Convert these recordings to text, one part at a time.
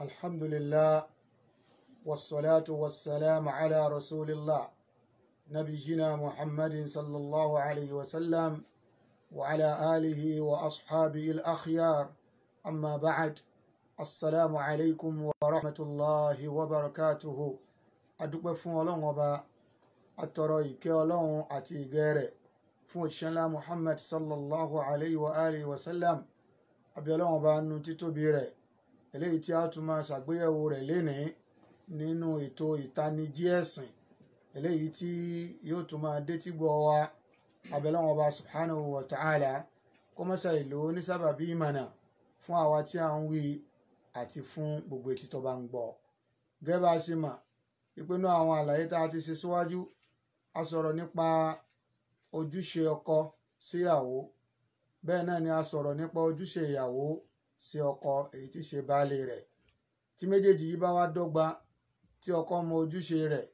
الحمد لله والصلاة والسلام على رسول الله نبينا محمد صلى الله عليه وسلم وعلى آله وأصحابه الأخيار أما بعد السلام عليكم ورحمة الله وبركاته أدوك فون وبا أتروي كيولون أتي غيره فون شلا محمد صلى الله عليه وآله وسلم أبيولون وبا نتيتو بيره eléyìí tí a tún máa ṣàgbéyẹ̀wò rẹ̀ lénìí nínú ètò ìtanijí ẹ̀sìn eléyìí tí yóò tún máa détí gbọ́ wa abẹ́lẹ́wọ̀n ọba subhanahu wa ta'ala kó mọ́sá ìlú onísábàbí ìmọ̀nà fún àwa tí a ń wí àti fún gbogbo etí tó bá ń gbọ́. gẹ́gẹ́ bá a ṣe mọ̀ ìpinnu àwọn àlàyé tá a ti ṣe síwájú a sọ̀rọ̀ nípa ojúṣe ọkọ síyàwó bẹ́ẹ̀ náà ni a sọ̀rọ̀ nípa ojúṣe ìyàwó sí ọkọ èyí tí ṣe baálé rẹ̀ tí méjèèjì yìí bá wá dọ́gba tí ọkọ mọ ojúṣe rẹ̀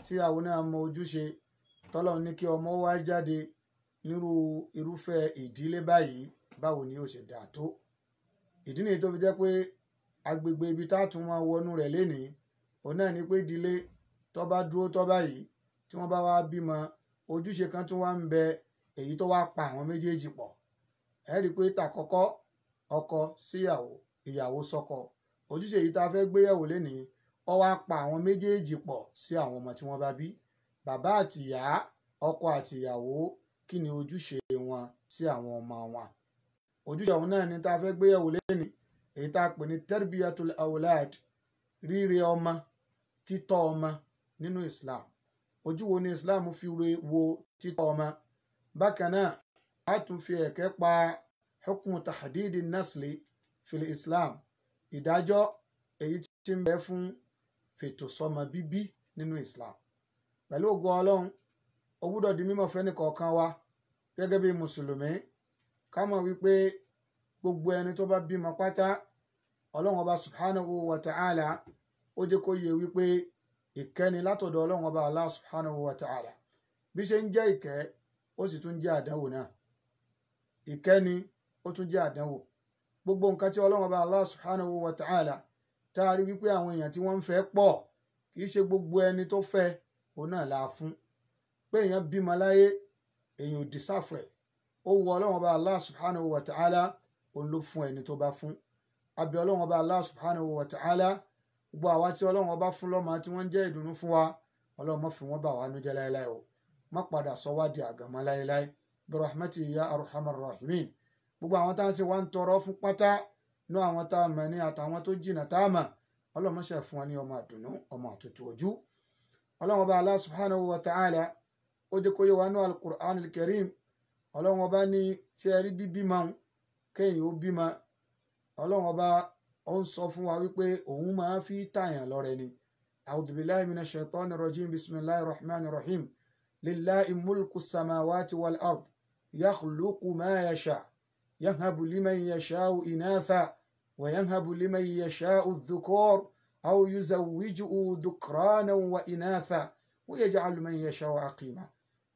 tí ìyàwó náà mọ ojúṣe tọ́lọ́run ní kí ọmọ wá jáde irúfẹ́ ìdílé báyìí báwo ni yóò ṣe dà tó. ìdí nìyí tó fi jẹ́ pé agbègbè ibi tá a tún máa wọnú rẹ̀ lénìí òun náà ni pé ìdílé tó bá dúró tó báyìí tí wọ́n bá wá bímọ ojúṣe kan tún wá ń bẹ èyí tó wá pa àwọn méjèèjì pọ̀. ẹ rí i pé tàkọ́kọ́ ọkọ síyàwó ìyàwó sọ́kọ ojúṣe yìí tá a fẹ́ gbéyẹ̀wò lénìí ó wá pa àwọn méjèèjì pọ̀ sí àwọn ọmọ tí wọ́n bá bí. bàbá àti ìyá ọkọ àti ìyàwó kí ni ojúṣe wọn sí àwọn ọmọ wọn. ojúṣe ọ̀hún náà ni tá a fẹ́ gbéyẹ̀wò lénìí èyí tá a pè ní terbiyatul awlad ríre ọmọ títọ́ ọmọ nínú Islam. ojú wo ni Islam fi wo títọ́ ọmọ. bákan náà a tún fi ẹ̀kẹ́ pa hukmu tahdidi nasli fil Islam ìdájọ́ èyí tí ń bẹ fún fètò sọmọ bíbí nínú Islam. pẹ̀lú ògo Ọlọ́run ó gbọ́dọ̀ di mímọ̀ fẹ́ni kọ̀ọ̀kan wa gẹ́gẹ́ bí mùsùlùmí ká mọ̀ wípé gbogbo ẹni tó bá bímọ pátá Ọlọ́run ọba subhanahu wa ta'ala ó jẹ́ kó yé wípé ìkẹ́ni látọ̀dọ̀ Ọlọ́run ọba Allah subhanahu wa ta'ala bí ṣe ń jẹ́ ìkẹ́ ó sì tún jẹ́ àdánwò náà. ìkẹ́ni ó tún jẹ́ àdánwò. gbogbo nǹkan tí Ọlọ́run ọba Allah subhanahu wa ta'ala tá a rí wípé àwọn èèyàn tí wọ́n ń fẹ́ pọ̀ kì í ṣe gbogbo ẹni tó fẹ́ òun náà la fún. pé èèyàn bímọ láyé èèyàn ò dísàfẹ́ ó wù Ọlọ́run ọba Allah subhanahu wa ta'ala òun ló fún ẹni tó bá fún. àbí Ọlọ́run ọba Allah subhanahu wa ta'ala gbogbo àwa tí Ọlọ́run ọba fún lọ́mọ tí wọ́n jẹ́ ìdùnnú fún wa Ọlọ́run má fi wọ́n bà wá nú jẹ́ láéláé o má padà sọ wá di àgàmọ́ láéláé bi rahmatihi ya arhamar rahimin. gbogbo àwọn tá à ń ṣe wá ń tọrọ fún pátá ní àwọn tá a mọ̀ ní àtàwọn tó jìnnà tá a mọ̀ Ọlọ́run má ṣe fún wọn ní ọmọ àdùnnú ọmọ àtútù ojú. Ọlọ́run ọba Allah subhanahu wa ta'ala ó jẹ́ kó yé wa ní al-Qur'an al-Karim. Ọlọ́run ọba ní tí ẹ rí bíbímọ kéèyàn ó bímọ Ọlọ́run ọba ó ń sọ fún wa wípé òun máa fi tààyàn lọ́rẹ ni. a'udhu billahi minash shaitani rajim bismillahir rahmanir rahim lillahi mulku samawati wal ard yakhluqu ma yasha يهب لمن يشاء إناثا ويهب لمن يشاء الذكور أو يزوجه ذكرانا وإناثا ويجعل من يشاء عقيما.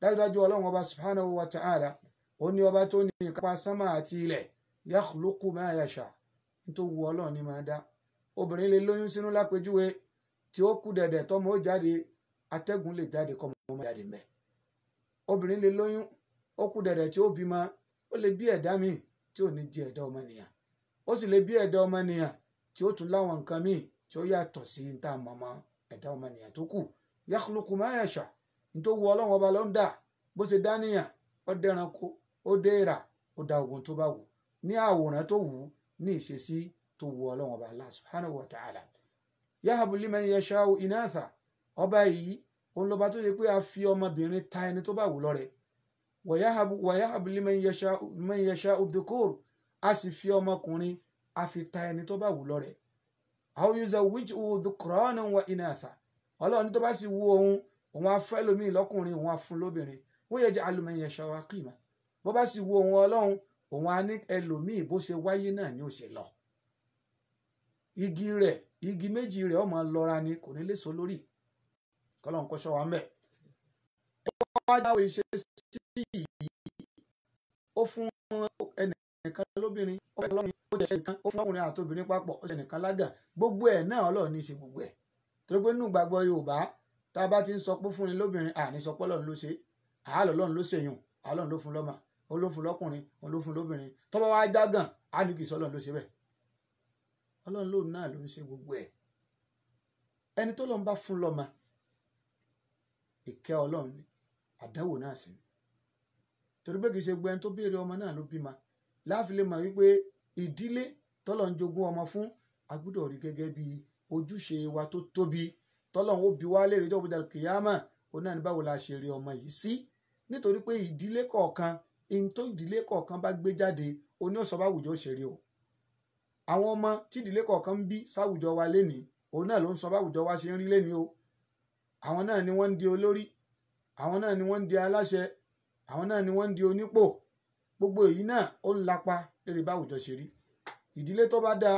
dájúdájú Ọlọ́run ọba subhanahu wa ta'ala ó ní ọba tó ní ìkápá sánmà àti ilẹ̀ yakhluqu ma yasha nítorí wu Ọlọ́run ní máa dá. obìnrin lè lóyún sínú lápèjúwe tí ó kú dẹ̀dẹ̀ tọ́mọ ó jáde atẹ́gùn lè jáde kọ́mọ ó jáde mẹ́. obìnrin lè lóyún ó kú dẹ̀dẹ̀ tí ó bímọ ó lè bí ẹ̀dá míì tí ò ní jẹ ẹ̀dá ọmọnìyàn ó sì lè bí ẹ̀dá ọmọnìyàn tí ó tún láwọn nǹkan míì tí ó yàtọ̀ sí níta mọ̀mọ́ ẹ̀dá ọmọnìyàn tó kù. yakhluqu ma yasha nítorí wu Ọlọ́run ọba ló ń dà bó ṣe dáníyàn ó dẹranko ó dé èèrà ó dá ogun tó bá wù ní àwòrán tó wù ní ìṣesí tó wu Ọlọ́run ọba Allah subhanahu wa ta'ala. yahabu liman yasha'u inatha ọba yìí òun lọ́ba tó yẹ pé a fi ọmọbìnrin ta ẹni tó bá wù lọ́rẹ. wàyáhàbù liman yasha'u dhukur a sì fi ọmọkùnrin a fi ta ẹni tó bá wù lọ́rẹ. aw yuzawwijuhu dhukranan wa inatha Ọlọ́run tó bá sì wù òun á fẹ́ lómi lọ́kùnrin òun á fún lóbìnrin wa yaj'alu man yasha'u aqima bó bá sì wù Ọlọ́run òun á ní ẹlòmíì bó ṣe wáyé náà ni ó ṣe lọ. igi méjì rẹ̀ ọmọ lọ́ra ni kò ní lè so lórí kọ́lọ́run kó ṣọ́ wa mẹ́. ẹ wá jáwé ṣe sí yìí ó fún ẹnì ẹnìkan lóbìnrin ó fẹ́ lọ́rùn ó jẹ́ ẹnìkan ó fún ọkùnrin àti obìnrin papọ̀ ó jẹ́ ẹnìkan lágàn gbogbo ẹ̀ náà Ọlọ́run ní í ṣe gbogbo ẹ̀ torí pé nínú ìgbàgbọ́ Yorùbá tá a bá ti ń sọ pé fúnni lóbìnrin àní sọ pé Ọlọ́run ló ṣe àálọ́ Ọlọ́run ló ṣèyún Ọlọ́run ló fún lọ́mọ òun ló fún lọ́kùnrin òun ló fún lóbìnrin tó bá wá jágàn á ní kì í sọ Ọlọ́run ló ṣe bẹ́ẹ̀ Ọlọ́run lóun náà ló ń ṣe gbogbo ẹ̀ ẹni tó lọ́n bá fún lọ́mọ ìkẹ́ Ọlọ́run ni àdánwò náà sì ni torí pé kì í ṣe gbogbo ẹni tó béèrè ọmọ náà ló bímọ láàfin lè mọ̀ wípé ìdílé tọ́lọ̀ ń jogún ọmọ fún agbọ́dọ̀ rí gẹ́gẹ́ bí ojúṣe wa tó tóbi tọ́lọ̀ ń bí wá léèrè tó gbọdọ̀ kìyàmà ó náà ní báwo la ṣe rí ọmọ yìí sí nítorí pé ìdílé kọ̀ọ̀kan ihun tó ìdílé kọ̀ọ̀kan bá gbé jáde ó ní ọ̀sọ́ báwùjọ ṣe rí o àwọn ọmọ tí ìdílé kọ̀ọ̀kan ń bí sáwùjọ wa lénìí òun náà ló ń sọ báwùjọ wa ṣe ń rí lénìí o àwọn náà ni wọ́n ń di olórí àwọn náà ni wọ́n ń di aláṣẹ àwọn náà ni wọ́n ń di onípò gbogbo èyí náà ó ń lapa lórí báwùjọ ṣe rí ìdílé tó bá dáa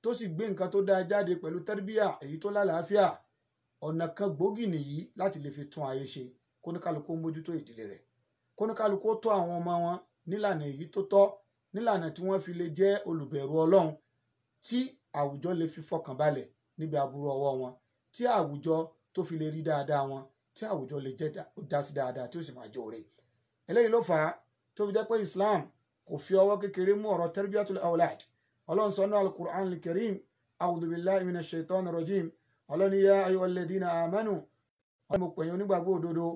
tó sì gbé nǹkan tó dáa jáde pẹ̀lú tẹ́rbíà èyí tó lálàáfíà ọ̀nà kan gbòógì nìyí láti lè fi tún ayé ṣe kóníkálukú mójútó ìdílé rẹ̀ kóníkálukú tọ́ àwọn ọmọ wọn nílànà èyí tó tọ́ nílànà tí wọ́n fi lè jẹ́ olùbẹ̀rù Ọlọ́run tí àwùjọ lè fi fọkàn balẹ̀ níbi aburú ọwọ́ wọn tí àwùjọ tó fi lè rí dáadáa wọn tí àwùjọ lè jẹ́ dá sí dáadáa tí ó sì máa jóore eléyìí ló fà á tó fi jẹ́ pé Islam kò fi ọwọ́ kékeré mú ọ̀rọ̀ tarbiyatul awlad Ọlọ́run sọ náà al-Qur'an al-Karim a'udhu billahi minash shaitani rajim Ọlọ́run ní ya ayyuhal ladhina amanu ọlọ́run mo pè yín onígbàgbọ́ òdodo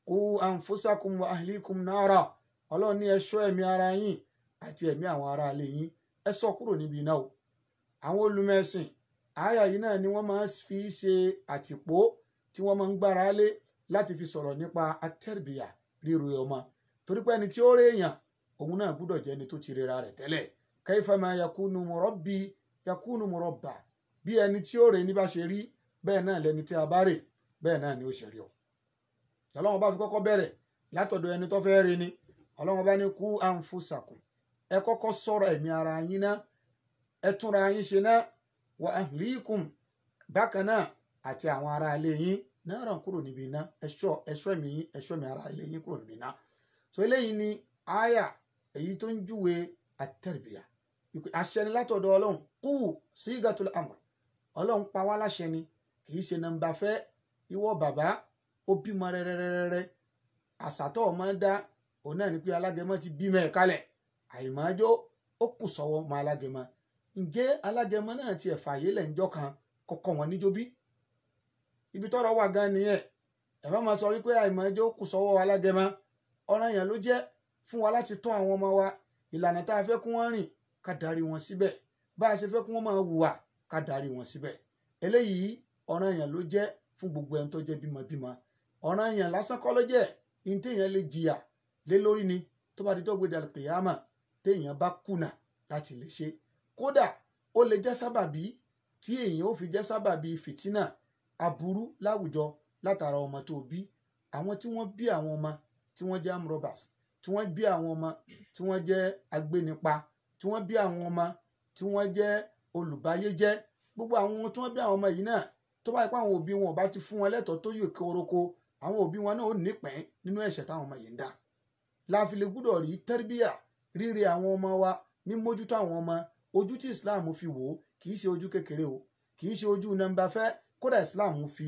qu anfusakum wa ahlikum nara Ọlọ́run ní ẹ ṣọ́ ẹ̀mí ara yín àti ẹ̀mí àwọn ará ilé yín ẹ ṣọ́ kúrò níbi iná o àwọn olùmẹ̀sìn àyà yìí náà ni wọ́n máa fi ṣe àtìpó tí wọ́n máa ń gbára lé láti fi sọ̀rọ̀ nípa atẹ́rìbìyà ríro ọmọ torí pé ẹni tí ó rí èèyàn òun náà gbúdọ̀ jẹ́ ẹni tó ti rera rẹ̀ tẹ́lẹ̀ kayfa ma yakunu murabbi yakunu murabba bí ẹni tí ó rè ní bá ṣe rí bẹ́ẹ̀ náà lẹni tí a bá rè bẹ́ẹ̀ náà ni ó ṣe rí o Ọlọ́run bá fi kọ́kọ́ bẹ̀rẹ̀ látọ̀dọ̀ ẹni tó fẹ́ rí ni Ọlọ́run bá ní qu anfusakum ẹ kọ́kọ́ sọ̀rọ̀ ẹ̀mí ara yín ná ẹ túnra yín ṣe ná wa ahlikum bákan náà àti àwọn ará ilé yín náà ràn kúrò níbi iná ẹ̀ṣọ́ ẹ̀mí yín ẹ̀ṣọ́ ẹ̀mí ará ilé yín kúrò níbi iná so eléyìí ni àyà èyí tó ń júwe àtẹ̀rìbìyà àṣẹ ni látọ̀dọ̀ Ọlọ́run qu sigatul amr Ọlọ́run pa wá láṣẹ ni kì í ṣe nàmbà fẹ́ ìwọ bàbá ó bímọ rẹ́rẹ́rẹ́rẹ́ àṣàtọ̀ ọmọ dá òun náà ni pé alágẹmọ ti bímọ ẹ̀ kalẹ̀ àìmọ́jọ́ ó kù sọ́wọ́ mọ́ alágẹmọ ǹjẹ́ alágẹmọ náà ti ẹ̀fà yé lẹ́njọ́ kan kọ́kọ́ wọn níjó bí ibi tọ́rọ̀ wà gan nìyẹn ẹ̀ má máa sọ wípé àìmọ́jọ́ ó kù sọ́wọ́ alágẹmọ ọ̀ranyàn ló jẹ́ fún wa láti tọ́ àwọn ọmọ wa ìlànà tá a fẹ́ kí wọ́n rìn ká darí wọn síbẹ̀ bá a ṣe fẹ́ kí wọ́n máa hùwà ká darí wọn síbẹ̀ eléyìí ọ̀ranyàn ló jẹ́ fún gbogbo ẹni tó jẹ́ bímọbímọ ọ̀ranyàn lásán kọ́ ló jẹ́ ihun téèyàn lè jìyà lé lórí ni tó bá di tó gbéra kìyàmà téèyàn bá kùnà láti lè ṣe kódà ó lè jẹ́ sábàbí tí èèyàn ó fi jẹ́ sábàbí fìtínà aburú láwùjọ látara ọmọ tó bí àwọn tí wọ́n bí àwọn ọmọ tí wọ́n jẹ́ amrobas tí wọ́n bí àwọn ọmọ tí wọ́n jẹ́ agbénipa tí wọ́n bí àwọn ọmọ tí wọ́n jẹ́ olùbáyéjẹ́ gbogbo àwọn tí wọ́n bí àwọn ọmọ yìí náà tó bá yẹ pé àwọn òbí wọn ò bá ti fún wọn lẹ́tọ̀ọ́ tó yè koroko àwọn òbí wọn náà ó nípìn nínú ẹ̀ṣẹ̀ táwọn ọmọ yìí ń dá láàfin lè gbúdọ̀ rí tẹ́rbíyà ríre àwọn ọmọ wa mímójútó àwọn ọmọ ojú tí Islam fi wò ó kì í ṣe ojú kékeré o kì í ṣe ojú nàmbà fẹ́ kódà Islam fi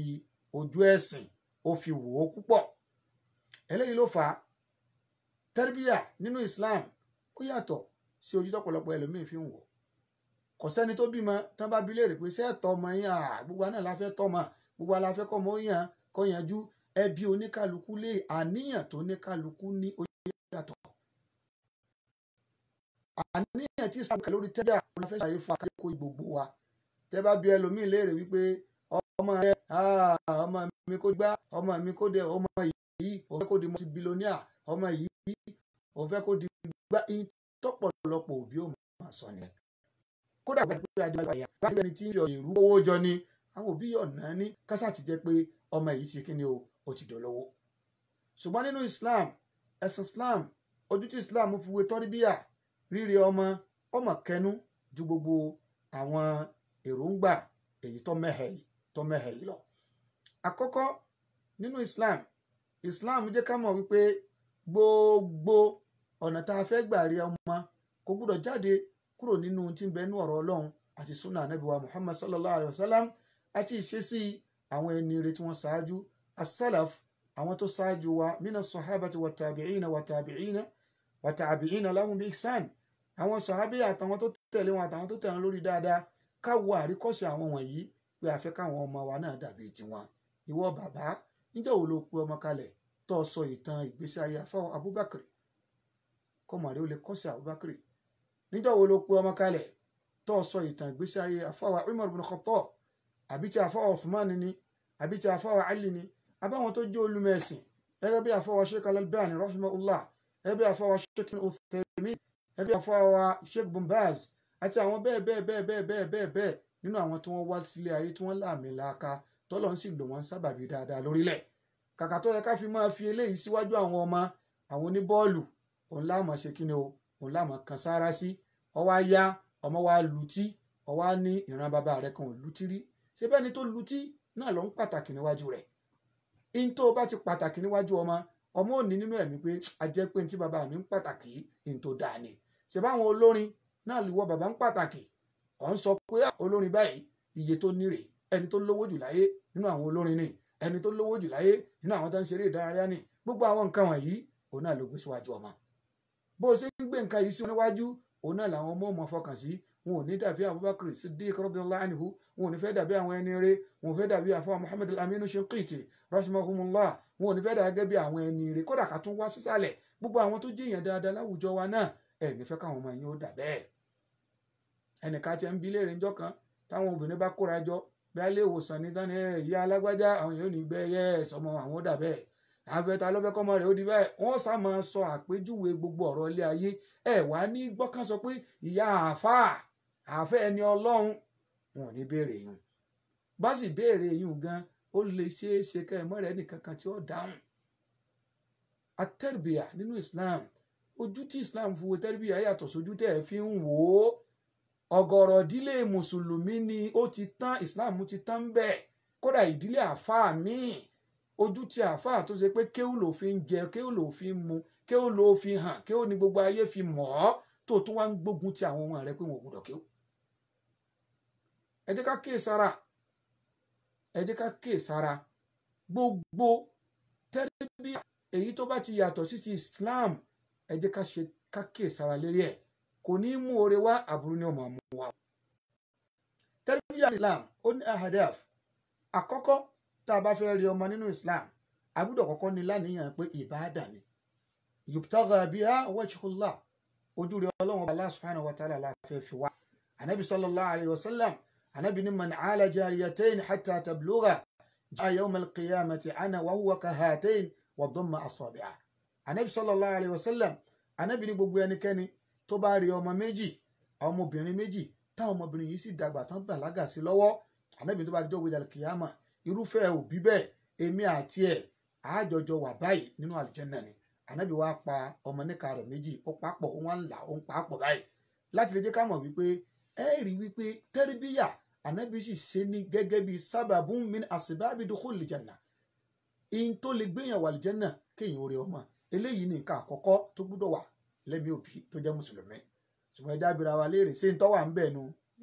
ojú ẹ̀sìn ó fi wò ó púpọ̀ eléyìí ló fà á tẹ́rbíyà nínú Islam ó yàtọ̀ sí ojú tọ́pọ̀lọpọ̀ ẹlòmíín fi ń wò kò sẹ́ni tó bímọ tán bá bi léèrè pé ṣé ẹ tọ́ ọmọ yín gbogbo náà la fẹ́ tọ́ ọmọ gbogbo la fẹ́ kọ́ ọmọ yàn kọ́ yanjú ẹbí oníkálukú lé àníyàn tó oníkálukú ní ó yàtọ̀ àníyàn tí Islam kà lórí tẹ́dà la fẹ́ ṣàyè fún akáyọ̀kọ́ gbogbo wa tẹ́ bá bi ẹlòmíín léèrè wípé ọmọ rẹ ọmọ mi kó gbá ọmọ mi kó dé ọmọ yìí òun fẹ́ kó di multi billionaire ọmọ yìí òun fẹ́ kó di gbá tọ́pọ̀lọpọ̀ òbí ò máa sọ ni kódà gbàgbé pé adébáyà yà bá ẹni tí ń yọ èrú owó jọ ni àwọn òbí ọ̀nà ní kásá ti jẹ́ pé ọmọ yìí ti kí ni ó ti dolówó ṣùgbọ́n nínú Islam ẹ̀sìn Islam ojú tí Islam fi wé tọ́ríbíyà ríre ọmọ kẹnu ju gbogbo àwọn èròǹgbà èyí tó mẹ́hẹ̀ yìí lọ àkọ́kọ́ nínú Islam jẹ́ ká mọ̀ wípé gbogbo ọ̀nà tá a fẹ́ gbà rí ọmọ kò gbúdọ̀ jáde kúrò nínú tí ń bẹ nínú ọ̀rọ̀ Ọlọ́run àti sunnah Ànábì wa Muhammad sallallahu alayhi wa sallam àti ìṣesí àwọn ẹni ire tí wọ́n ṣáájú as-salaf àwọn tó ṣáájú wa mina sahabati wa tabi'ina lahum bi ihsan àwọn sàhábí àtàwọn tó tẹ̀lé wọn àtàwọn tó tẹ̀lé lórí dáadáa káwọ àríkọ́ṣe àwọn wọ̀nyí pé a fẹ́ káwọn ọmọ wa náà dàbí tiwọn. Ìwọ bàbá níjọ́ wo ló pe ọmọ kalẹ̀ tó sọ ìtàn ìgbésí ayé àfáwọ̀ Abubakar kọ́mọ rẹ̀ ó lè kọ́ṣe Abubakar? Níjọ́ wo ló pe ọmọ kalẹ̀ tó sọ ìtàn ìgbésí ayé àfáwọ̀ Umar bin Khattab àbí ti àfáwọ̀ Uthman ni àbí ti àfáwọ̀ Ali ni àbáwọn tó jẹ́ olùmẹ̀sìn gẹ́gẹ́ bí àfáwọ̀ Sheikh Al-Albani rahimahullah gẹ́gẹ́ bí àfáwọ̀ Sheikh Uthaymin gẹ́gẹ́ bí àfáwọ̀ Sheikh Bin Baz àti àwọn bẹ́ẹ̀ nínú àwọn tí wọ́n wá sílé ayé tí wọ́n láàmì láaka tọ́lọ́ ń sì lò wọ́n sábàbí dáadáa lórílẹ̀. Kàkà tó yẹ ká fi máa fi eléyìí síwájú àwọn ọmọ àwọn oníbọ́ọ̀lù òun láàmọ̀ ṣe kí ni o òun láàmọ̀ kan sára sí ọwọ́ ayá ọmọ wa lutí ọwọ́ á ní ìran bàbá rẹ̀ kan ò lutí rí ṣé bẹ́ẹ̀ ni tó lutí náà ló ń pàtàkì níwájú rẹ̀. in tó bá ti pàtàkì níwájú ọmọ ò ní nínú ẹ̀mí pé a jẹ́ pé tí bàbá mi ń pàtàkì in tó dáa ni. ṣe báwọn olórin náà lè wọ bàbá ń pàtàkì ọ̀ ń sọ pé olórin báyìí iye tó ní rè ẹni tó lówó jù láyé nínú àwọn olórin ni ẹni tó lówó jù láyé nínú àwọn tó ń ṣeré ìdárayá ni gbogbo àwọn nǹkan wọ̀nyí òun náà ló gbé síwájú ọmọ. bó o ṣe ń gbé nǹkan yìí sí níwájú òun náà làwọn ọmọ fọkàn sí. wọn ò ní dàbí Abubakar Siddiq radiyallahu anhu wọn ò ní fẹ́ dàbí àwọn ẹni rere wọn ò fẹ́ dàbí àfọwọ́ Muhammad al-Aminu Shinqiti rahimahumullah wọn ò ní fẹ́ dàbí bí àwọn ẹni rere kódà ká tún wá sísàlẹ̀ gbogbo àwọn tó jẹ́yàn dáadáa láwùjọ wa náà ẹ̀ ní fẹ́ káwọn ọmọ yín ó dà bẹ́ẹ̀. ẹnìkan tí ń bi léèrè ńjọ́ kan táwọn obìnrin bá kóra jọ bí alẹ́ ìwòsàn ní tán ní ìyá alágbájá àwọn yóò ní gbẹ́ ẹ̀sọ́ ọmọ àwọn ó dà bẹ́ẹ̀ àfẹ́ta lọ́fẹ́ kọ́mọ rẹ̀ ó di bẹ́ẹ̀ wọ́n sá máa sọ àpèjúwe gbogbo ọ̀rọ̀ ilé ayé ẹ̀ wá ní gbọ́kàn sọ pé ìyá àfẹ́ ẹni Ọlọ́run wọn ò ní béèrè yùn bá sì béèrè yùn gan ó lè ṣeé ṣe kẹ́ ẹ̀ mọ́rẹ̀ ẹnìkankan tí ó dáhùn. At-tarbiyah nínú Islam ojú tí Islam fi wo tarbiyah yàtọ̀ sójú tẹ́ ẹ fi ń wò ó. Ọ̀gọ̀rọ̀ ìdílé mùsùlùmí ni ó ti tán Islam ti tán bẹ́ẹ̀ kódà ìdílé àfáà míì ojú tí àfáà tó ṣe pé kéwù ló fi ń jẹ kéwù ló fi ń mu kéwù ló fi hàn kéwù ní gbogbo ayé fi mọ̀ ọ́ tó tún wá ń gbógun ti àwọn ọmọ rẹ pé wọn ò gbọdọ̀ kéwù. ẹ jẹ́ ká kíyèsára gbogbo tẹ́rẹ́bíà èyí tó bá ti yàtọ̀ sí ti Islam ẹ jẹ́ ká kíyèsára lérí ẹ̀ kò ní mú oore wá àbúrú ní ọmọ mú wa. Tarbiyya Islam ó ní ahadaf àkọ́kọ́ tá a bá fẹ́ rí ọmọ nínú Islam a gbọ́dọ̀ kọ́kọ́ ní láníyàn pé ìbáàdà ni yubtagha biha wajhullah ojú rẹ Ọlọ́run Allah subhanahu wa ta'ala la fẹ́ fi wá. Anabi sallallahu alayhi wa sallam anabi ni man ala jariyatayn hatta tablugha jaa yawm al-qiyamati ana wa huwa kahatayn wa dhamma asabi'a. Anabi sallallahu alayhi wa sallam anabi ni gbogbo ẹnikẹ́ni tó bá rí ọmọ méjì ọmọbìnrin méjì táwọn ọmọbìnrin yìí sì dàgbà tán bàlágà sí lọ́wọ́ ànábì tó bá dijọ́ gbéjà kìyàmà irúfẹ́ òbí bẹ́ẹ̀ èmi àti ẹ̀ àjọjọ wà báyìí nínú àlùjànnà ni. ànábì wá pa ọmọ níka rẹ̀ méjì ó papọ̀ ó wá ń là ó ń papọ̀ báyìí láti lè jẹ́ ká mọ̀ wípé ẹ rí wípé tẹ́rìbíyà ànábì sì ṣe ní gẹ́gẹ́ bí sábàbùn min asbabi dukhulil janna in tó lè gbéyàn wà àlùjànnà kéèyàn orí ọmọ eléyìí ní nǹkan àkọ́kọ́ tó gbúdọ̀ wà lẹ́mí òbí tó jẹ́ mùsùlùmí. ṣùgbọ́n ẹja bira wa léèrè ṣé ń tọ́wà ń bẹ̀ nu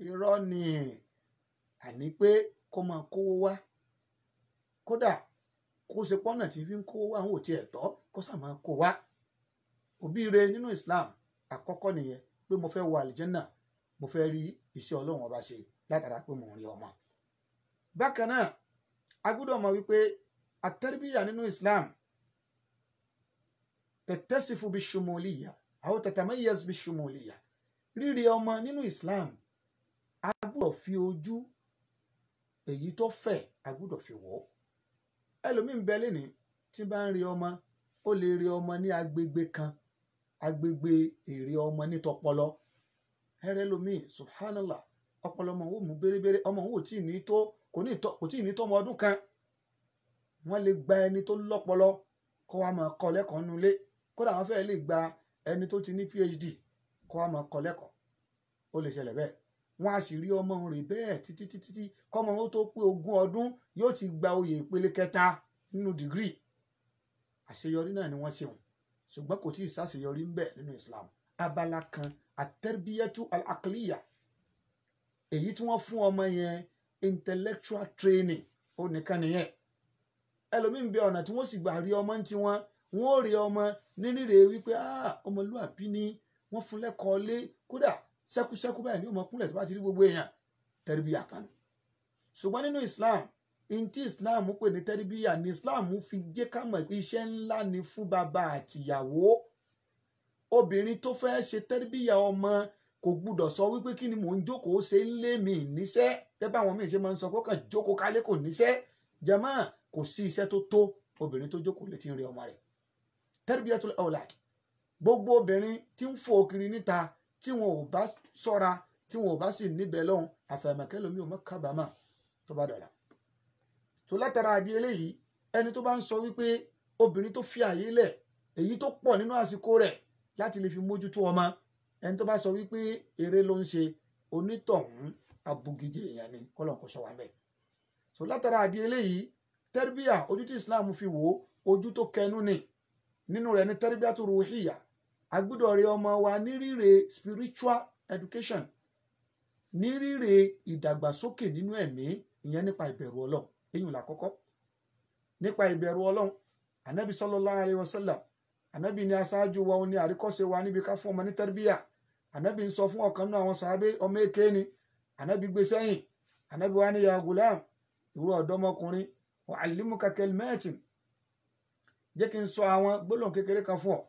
irọ́ ni àní pé kó máa kówó wá kódà kó ṣe pọ́nà tí fi ń kówó wá àwọn òtí ẹ̀tọ́ kó sà máa kó wá. òbí rẹ nínú Islam àkọ́kọ́ nìyẹn pé mo fẹ́ wọ àlìjẹ́nà mo fẹ́ rí iṣẹ́ Ọlọ́run ọba ṣe látara pé mo ń rí ọmọ. bákan náà a gbọ́dọ̀ mọ̀ wípé at-tarbiyya nínú Islam tattasifu bish-shumuliyya aw tatamayyaz bish-shumuliyya. rírí ọmọ nínú Islam a gbọ́dọ̀ fi ojú èyí tó fẹ̀ a gbọ́dọ̀ fi wò ó. ẹlòmíín bẹ lẹ́ni tí bá ń rí ọmọ ó lè rí ọmọ ní agbègbè kan agbègbè èrè ọmọ ní tọpọlọ ẹrẹ lómiín subhanallah ọpọlọ ọmọ wò mú bérebére ọmọ wò tí ní tó kò tí ní tó ọmọ ọdún kan wọ́n lè gba ẹni tó lọ́pọlọ kó wá máa kọ́ lẹ́kọ̀ọ́ nulẹ̀ kódà wọ́n fẹ́ẹ́ lè gba ẹni tó ti ní PhD kó wá máa kọ́ lẹ́kọ̀ọ́ ó lè ṣẹlẹ̀ bẹ́ẹ̀ wọ́n á sì rí ọmọ rẹ̀ bẹ́ẹ̀ títí kọ́mọ ó tó pé 20 ọdún yóò ti gba oyè ìpele 3 nínú dìgírì. àṣeyọrí náà ni wọ́n ṣeun ṣùgbọ́n kò tí ì ṣàṣeyọrí ń bẹ nínú Islam abala kan at-tarbiyatu al-aqliya èyí tí wọ́n fún ọmọ yẹn intellectual training ó nìkan nìyẹn ẹlòmíín bẹ ọ̀nà tí wọ́n sì gbà rí ọmọ tí wọ́n ó rí ọmọ nírìíre wípé ọmọlúwàbí ni wọ́n fún lẹ́kọ̀ọ́ lé kódà sẹ́kúsẹ́kú báyìí ní ọmọ kúnlẹ̀ tó bá ti rí gbogbo èèyàn tẹ́rìbíyà kan ṣùgbọ́n nínú Islam ntí Islam pè ní tẹ́rìbíyà ní Islam fi jẹ́ ká mọ̀ pé iṣẹ́ ńlá ni fún bàbá àtìyàwó obìnrin tó fẹ́ ṣe tẹ́rìbíyà ọmọ kò gbúdọ̀ sọ wípé kí ni mò ń jókòó ṣe ń lé mi níṣẹ́ tẹ́ bá àwọn míì ṣe máa ń sọ pé kàn jókòó kálé kò níṣẹ́ jàmá kò sí iṣẹ́ tó tó obìnrin tó jókòó létí ń rí ọmọ rẹ̀ tarbiyatul awlad gbogbo obìnrin tí ń fò kiri níta tí wọn ò bá ṣọ́ra tí wọn ò bá sì níbẹ̀ lọ́hùn àfẹ̀mọ̀kẹ́ lomi ò mọ́ kábàámà tó bá dọ̀la tó látara àdí eléyìí ẹni tó bá ń sọ wípé obìnrin tó fi àyè lẹ̀ èyí tó pọ̀ nínú àsìkò rẹ̀ láti lè fi mójútó ọmọ ẹni tó bá sọ wípé eré ló ń ṣe onítọ̀hún abugije èèyàn ni kọ́lọ̀ kó sọ wá mẹ́ tó látara àdí eléyìí tẹ́rìbíyà ojú tí Islam fi wò ojú tó kẹnu ni nínú rẹ̀ ní tẹ́rìbíyà tó ruhiyya agbọ́dọ̀ rí ọmọ wa ní rírè spiritual education ní rírè ìdàgbàsókè nínú ẹ̀mí ìyẹn nípa ìbẹ̀rù Ọlọ́run èyí là kọ́kọ́ nípa ìbẹ̀rù Ọlọ́run anabi sallallahu alayhi wa sallam anabi ní aṣáájú wa ní àríkọ́ṣe wa níbi ká fún ọmọ ní tẹ́rìbíyà anabi ń sọ fún ọ̀kan nínú àwọn sàábé ọmọ èké ni anabi gbé sẹ́yìn anabi wa ní ya gulam ìwọ ọ̀dọ́mọkùnrin u'allimuka kalimatin jẹ́ kí n sọ àwọn gbólóhùn kékeré kan fún ọ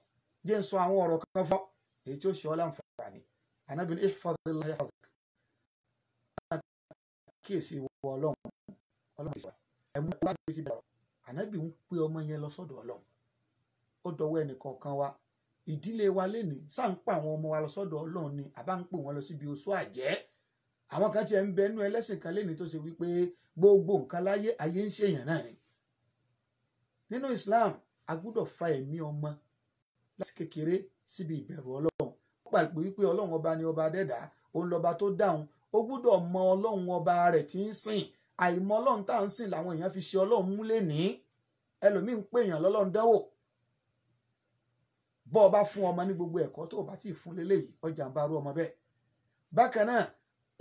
jẹ́ n sọ àwọn ọ̀rọ̀ kan fún ọ èyí tí ó ṣe ọ́ láǹfààní anabi ní ihfazillah yahfazuk kíyèsí ìwọ Ọlọ́run ìsọ ẹ̀mú láti ti bẹ̀rọ̀ anabi ń pè ọmọ yẹn lọ sọ́dọ̀ Ọlọ́run ó dọwọ́ ẹnìkọ̀ọ̀kan wa ìdílé wa lénìí sáà ń pa àwọn ọmọ wa lọ sọ́dọ̀ Ọlọ́run ni àbá ń pè wọ́n lọ síbi oṣù àjẹ́ àwọn kan tiẹ̀ ń bẹ nínú ẹlẹ́sìn kan lénìí tó ṣe wípé gbogbo nǹkan láyé ayé ń ṣèyàn náà ni nínú Islam a gbúdọ̀ fa ẹ̀mí ọmọ láti kékeré síbi ìbẹ̀rù Ọlọ́run ó gbà pé wípé Ọlọ́run ọba ni ọba dẹ́dà òun lọ́ba tó dáhùn ó gbúdọ̀ mọ Ọlọ́run ọba rẹ̀ tí ń sìn àìmọ̀ Ọlọ́run tá à ń sìn làwọn èèyàn fi ṣe Ọlọ́run múlẹ̀ ní ẹlòmíì ń pè èèyàn lọ́lọ́run dánwò bọ́ ọba fún ọmọ ní gbogbo ẹ̀kọ́ tó bá ti fún leléyìí ọjà ń bá rú ọmọ bẹ́ẹ̀ bákan náà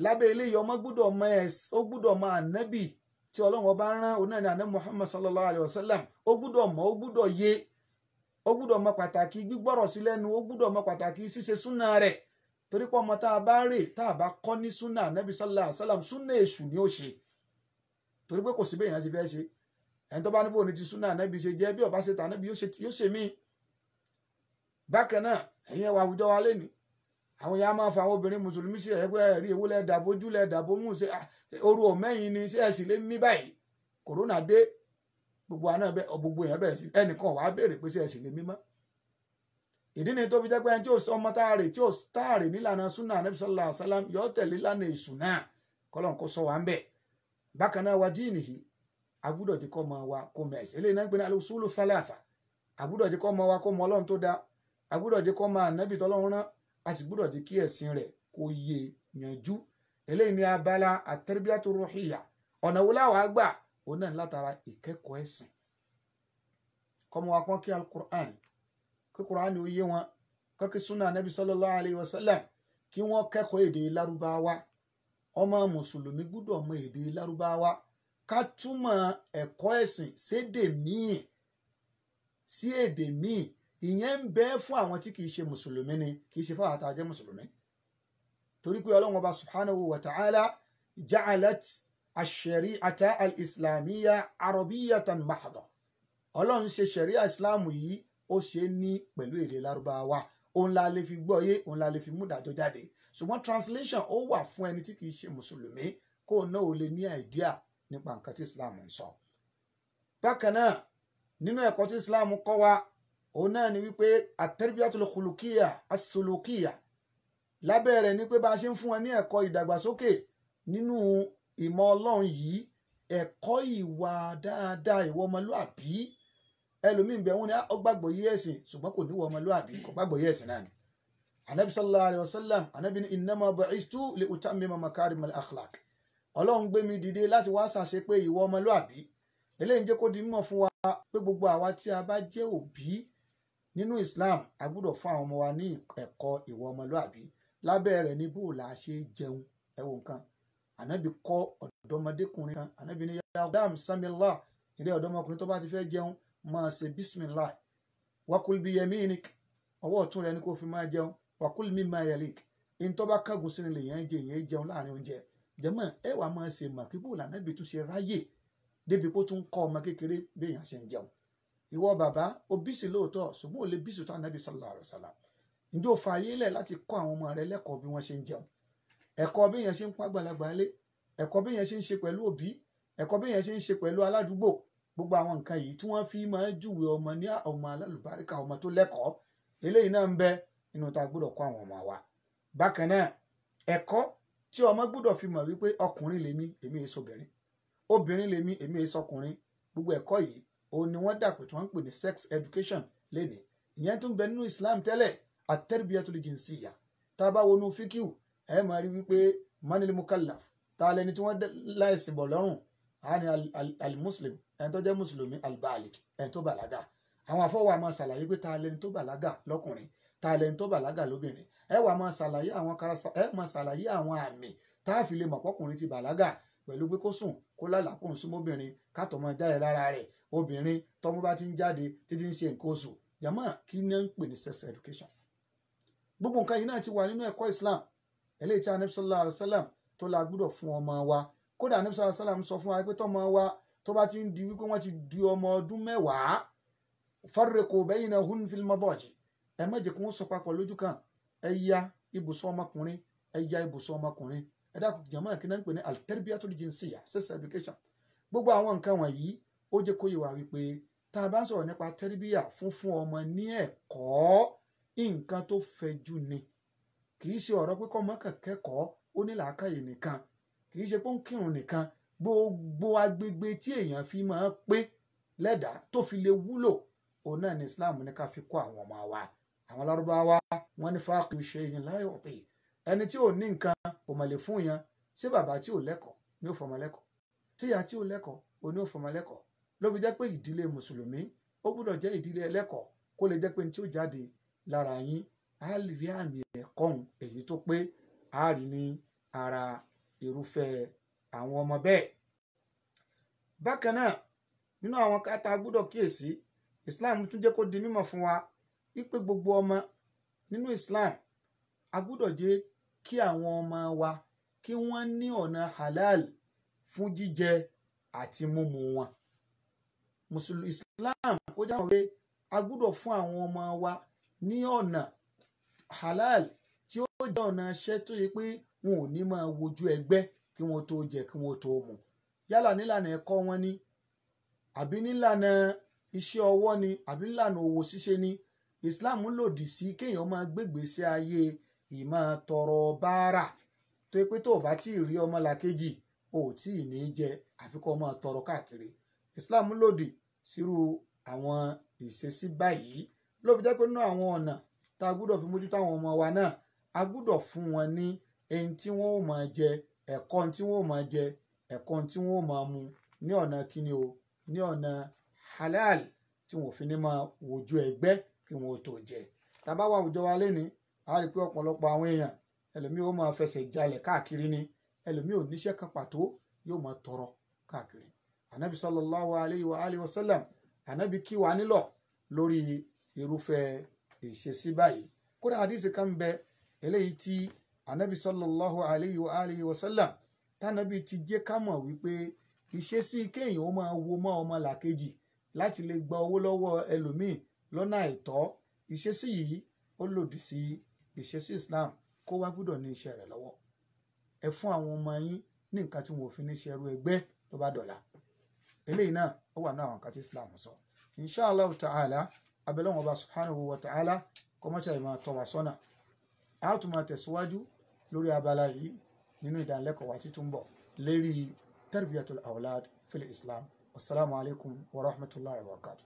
lábẹ́ eléyìí ọmọ gbúdọ̀ mọ ó gbúdọ̀ mọ ànábì tí Ọlọ́run ọba rán onáà ní ànábì Muhammad sallallahu alayhi wa sallam ó gbúdọ̀ mọ ó gbúdọ̀ yé ó gbúdọ̀ mọ pàtàkì gbígbọ́rọ̀ sí lẹ́nu ó gbúdọ̀ mọ pàtàkì ṣíṣe súnà rẹ̀ torí pé ọmọ tá a bá rè tá a bá kọ́ ní súnà ànábì sallallahu alayhi wa sallam súnà èṣù ni ó ṣe torí pé kò sí bẹ́ẹ̀ yẹn ti fẹ́ ṣe ẹni tó bá níbo ní ti súnà ànábì ṣe jẹ́ bí ọba ṣe tà ànábì yóò ṣe míì bákan náà ẹ̀yin ẹwà àwùjọ wa lẹ́ni àwọn ya máa fa àwọn obìnrin mùsùlùmí sí ẹgbẹ́ ẹ̀rí ewu lẹ́ẹ̀dà bójú lẹ́ẹ̀dà bómú ṣe oru ọ̀mẹ́yìn ni ṣe ẹ̀sìn lé mí báyìí kòrónà dé gbogbo àná gbogbo èèyàn bẹ̀rẹ̀ sí ẹnìkan wàá béèrè pé ṣe ẹ̀sìn lé mí mọ́ ìdí ni tó fi jẹ́ pé ẹni tí ó sọ ọmọ táàrè tí ó táàrè nílànà súnà Ànábì sallallahu alaihi wasallam yọ tẹ̀lé lánà èṣù náà kọ́lọ́n kó sọ wá ń bẹ̀ bákan náà wa díìnìhì agbúdọ̀ jẹ́ kọ́ ọmọ wa kó mọ ẹ̀sìn eléyìí náà ń pè ní al-usulu thalatha agbúdọ̀ jẹ́ kọ́ ọmọ wa kó mọ Ọlọ́run tó dá agbúdọ̀ jẹ́ kọ́ ọmọ ànábì tọ́lọ́run rán a sì gbúdọ̀ jẹ́ kí ẹ̀sìn rẹ̀ kó yé yanjú eléyìí ní abala at-tarbiyatu ruhiyya ọ̀nà wo láwàá gbà òun náà látara ìkẹ́kọ̀ọ́ ẹ̀sìn kọ́mọ wa kán kí al-Qur'an kí Qur'an ó yé wọn kán kí sunna ànábì sallallahu alayhi wa sallam kí wọ́n kẹ́kọ̀ọ́ èdè lárúbáwá ọmọ mùsùlùmí gbúdọ̀ mọ èdè lárúbáwá ká túmọ̀ ẹ̀kọ́ ẹ̀sìn sédè míì sí èdè míì ìyẹn ń bẹ fún àwọn tí kìí ṣe mùsùlùmí ni kìí ṣe fáwọn àtàjẹ́ mùsùlùmí torí pé Ọlọ́run ọba subhanahu wa ta'ala ja'alat ash-shari'ata al-islamiyya arabiyyatan mahdha Ọlọ́run ṣe sharia islamu yìí ó ṣe ní pẹ̀lú èdè lárúbáwá òun la lè fi gbọ́ yé òun la lè fi mú ìdájọ́ jáde ṣùgbọ́n translation ó wà fún ẹni tí kìí ṣe mùsùlùmí kó náà ó lè ní àìdíà nípa nǹkan tí islam ń sọ bákan náà nínú ẹ̀kọ́ tí islam kọ́ wa òun náà ni wípé at-tarbiyatul khuluqiyya as-sulukiyya lábẹ́ rẹ̀ ni pé bá a ṣe ń fún wọn ní ẹ̀kọ́ ìdàgbàsókè nínú ìmọ̀ Ọlọ́run yìí ẹ̀kọ́ ìwà dáadáa ìwà ọmọlúàbí ẹlòmíín bẹ̀ wọ́n ní ó gbàgbọ́ yé ẹ̀sìn ṣùgbọ́n kò níwọ̀ ọmọlúàbí kò gbàgbọ́ yé ẹ̀sìn náà ni anabi sallallahu alayhi wa sallam anabi ní innama bu'istu li utammima makarim al-akhlaq Ọlọ́run gbé mi dìde láti wá ṣàṣe pé ìwà ọmọlúàbí eléyìí jẹ́ kó di mímọ̀ fún wa pé gbogbo àwa tí a bá jẹ́ òbí nínú Islam a gbọ́dọ̀ fún àwọn ọmọ wa ní ẹ̀kọ́ ìwà ọmọlúàbí lábẹ́ rẹ̀ ní bó la ṣe jẹun ẹ̀wọ̀n nǹkan ànábì kọ́ ọ̀dọ́mọdékùnrin kan ànábì ní yá dam samillah ilé ọ̀dọ́mọkùnrin tó bá ti fẹ́ jẹun máa ṣe bismillah wakul bi yaminik ọwọ́ ọ̀tún rẹ̀ ni kò fi máa jẹun wakul mimma yalik in tó bá kángun sínú lè yẹn jẹ ìyẹn jẹun láàrin oúnjẹ jẹmọ́ ẹ wà máa ṣe mà kí bó lànàbì tún ṣe ráyè débi kó tún kọ́ ọmọ kékeré béèyàn ṣe ń jẹun ìwọ bàbá ó bísí lóòótọ́ ṣùgbọ́n ò lè bísí tó ànábì sallallahu alaihi wasallam ǹjẹ́ ò fa ayé lẹ̀ láti kọ́ àwọn ọmọ rẹ lẹ́kọ̀ọ́ bí wọ́n ṣe ń jẹun ẹ̀kọ́ béèyàn ṣe ń pọ́n àgbàlagbà lé ẹ̀kọ́ béèyàn ṣe ń ṣe pẹ̀lú òbí ẹ̀kọ́ béèyàn ṣe ń ṣe pẹ̀lú aládùúgbò gbogbo àwọn nǹkan yìí tí wọ́n fi máa júwe ọmọ ní ọmọ alálùbáríkà ọmọ tó lẹ́kọ̀ọ́ eléyìí náà ń bẹ nínú tá a gbọ́dọ̀ kọ́ àwọn ọmọ wa bákan náà ẹ̀kọ́ tí ọmọ gbọ́dọ̀ fi mọ̀ wípé ọkùnrin lèmi èmi èso obìnrin obìnrin lèmi èmi èso ọkùnrin gbogbo ẹ̀kọ́ yìí òun ni wọ́n dà pé tí wọ́n ń pè ní sex education lénìí ìyẹn tún bẹ nínú Islam tẹ́lẹ̀ at-tarbiyatul jinsiyya tá a bá wọnú fíkìú ẹ máa rí wípé manil mukallaf tá a lẹni tí wọ́n láìsí bọ̀ lọ́rùn àní al-muslim ẹni tó jẹ́ mùsùlùmí al-balik ẹni tó bàlágà àwọn afọwọ́ àmọ́ ṣàlàyé pé tá a lẹni tó bàlágà lọ́kùnrin tá a lẹni tó bàlágà lóbìnrin ẹ wà máa ṣàlàyé àwọn karasa ẹ máa ṣàlàyé àwọn àmì tá a fi lè mọ̀ pọ́kùnrin ti bàlágà pẹ̀lú pé kó sùn kó lálàá kó ń súnmọ́bìnrin kátọ̀ máa jáde lára rẹ̀ obìnrin tọ́mú bá ti ń jáde títí ń ṣe nǹkan oṣù jàmọ́ kí ni ń pè ní sex education gbogbo nǹkan yìí náà ti wà nínú ẹ̀kọ́ Islam eléyìí tí Ànábì sallallahu alaihi wasallam tó la gbọ́dọ̀ fún ọmọ wa kódà Ànábì sallallahu alaihi wasallam sọ fún wa pé tọ́mọ wa tó bá ti ń di wípé wọ́n ti di ọmọ ọdún 10 farriqu baynahun fil madaji ẹ má jẹ́ kí wọ́n sọ papọ̀ lójú kan ẹ ya ibùsùn ọmọkùnrin ẹ ya ibùsùn ọmọkùnrin ẹ dákun jàmọ́ kí náà ń pè ní al-tarbiyatul jinsiyya sex education gbogbo àwọn nǹkan wọ̀nyí ó jẹ́ kó yé wa wípé tá a bá ń sọ̀rọ̀ nípa tẹ́rìbíyà fún ọmọ ní ẹ̀kọ́ nǹkan tó fẹ̀jú ni kì í ṣe ọ̀rọ̀ pé kọ́ ọmọ kẹ́kọ̀ọ́ ó ní làákàyè nìkan kì í ṣe pé ó ń kírun nìkan gbogbo agbègbè tí èèyàn fi máa pé lẹ́dàá tó fi lè wúlò òun náà ní Islam ní ká fi kọ́ àwọn ọmọ wa àwọn Lárúbáwá wọn ní fáàkì shay'in la yu'ti ẹni tí ò ní nǹkan ò mà lè fún yẹn ṣé bàbá tí ò lẹ́kọ̀ọ́ ní ó fọmọ lẹ́kọ̀ọ́ ṣé ìyá tí ò lẹ́kọ̀ọ́ ò ní ó fọmọ lẹ́kọ̀ọ́ ló fi jẹ́ pé ìdílé mùsùlùmí ó gbọ́dọ̀ jẹ́ ìdílé ẹlẹ́kọ̀ọ́ kó lè jẹ́ pé ní tí ó jáde lára yín á lè rí àmì ẹ̀kọ́ ọ̀hún èyí tó pé á rí ní ara irúfẹ́ àwọn ọmọ bẹ́ẹ̀. bákan náà nínú àwọn kátà gbọ́dọ̀ kíyèsí Islam tún jẹ́ kó di mímọ̀ fún wa wípé gbogbo ọmọ nínú Islam a gbọ́dọ̀ jẹ́ kí àwọn ọmọ wa kí wọ́n ní ọ̀nà halal fún jíjẹ àti mímu wọn. Mùsùlùmí Islam ó jẹ́ àwọn pé a gbọ́dọ̀ fún àwọn ọmọ wa ní ọ̀nà halal tí ó jẹ́ ọ̀nà iṣẹ́ tó yẹ pé wọn ò ní máa wojú ẹgbẹ́ kí wọ́n tó jẹ kí wọ́n tó mu yálà nílànà ẹ̀kọ́ wọn ni àbí nílànà iṣẹ́ ọwọ́ ni àbí nílànà òwò ṣíṣe ni Islam lòdì sí kéèyàn máa gbégbèsè ayé ìmọ̀ tọrọ báárà tó yẹ pé tó o bá tí ì rí ọmọlàkejì o ò tí ì ní jẹ àfikún máa tọrọ káàkiri Islam lòdì sírú àwọn ìṣesí báyìí ló fi jẹ́ pé nínú àwọn ọ̀nà tá a gbúdọ̀ fi mójútó àwọn ọmọ wa náà a gbúdọ̀ fún wọn ní ẹni tí wọ́n ó máa jẹ ẹ̀kọ́ tí wọ́n ó máa jẹ ẹ̀kọ́ tí wọ́n ó máa mu ní ọ̀nà kíni o ní ọ̀nà halal tí wọ́n fi ní máa wojú ẹgbẹ́ kí wọ́n tó jẹ. tá a bá wà àwùjọ wa lẹ́ni a rí pé ọ̀pọ̀lọpọ̀ àwọn èèyàn ẹlòmíì ó máa fẹsẹ̀ jalẹ̀ káàkiri ni ẹlòmíì ò níṣẹ́ kan pàtó yóò máa tọrọ káàkiri. Ànábì sallallahu alayhi wa alihi wa sallam Ànábì kí wa nílọ̀ lórí irúfẹ́ ìṣesí báyìí. kódà àdìsí kan bẹ eléyìí tí Ànábì sallallahu alayhi wa alihi wa sallam tánàbì ti jẹ́ ká mọ̀ wípé ìṣesí kéèyàn ó máa wo mọ́ ọmọ làkejì láti lè gba owó lọ́wọ́ ẹlòmíì lọ́nà àìtọ́ ìṣesí yìí ó lòdì sí ìṣesí Islam kó wá gbọ́dọ̀ ní iṣẹ́ rẹ̀ lọ́wọ́. ẹ fún àwọn ọmọ yín ní nǹkan tí wọn ò fi ní ṣerú ẹgbẹ́ tó bá dọ̀la. eléyìí náà ó wà ní àwọn nǹkan tí Islam sọ. inshallah ta'ala abẹ́lẹ́wọ̀n ọba subhanahu wa ta'ala kọ́mọ́ṣà ìmọ̀ tọ́ wa sọ́nà. a tún máa tẹ̀síwájú lórí abala yìí nínú ìdánilẹ́kọ̀ọ́ wa títún bọ̀ lérí tarbiyatul awlad fil Islam. Wassalamu alaikum wa rahmatullahi wa barakatuh.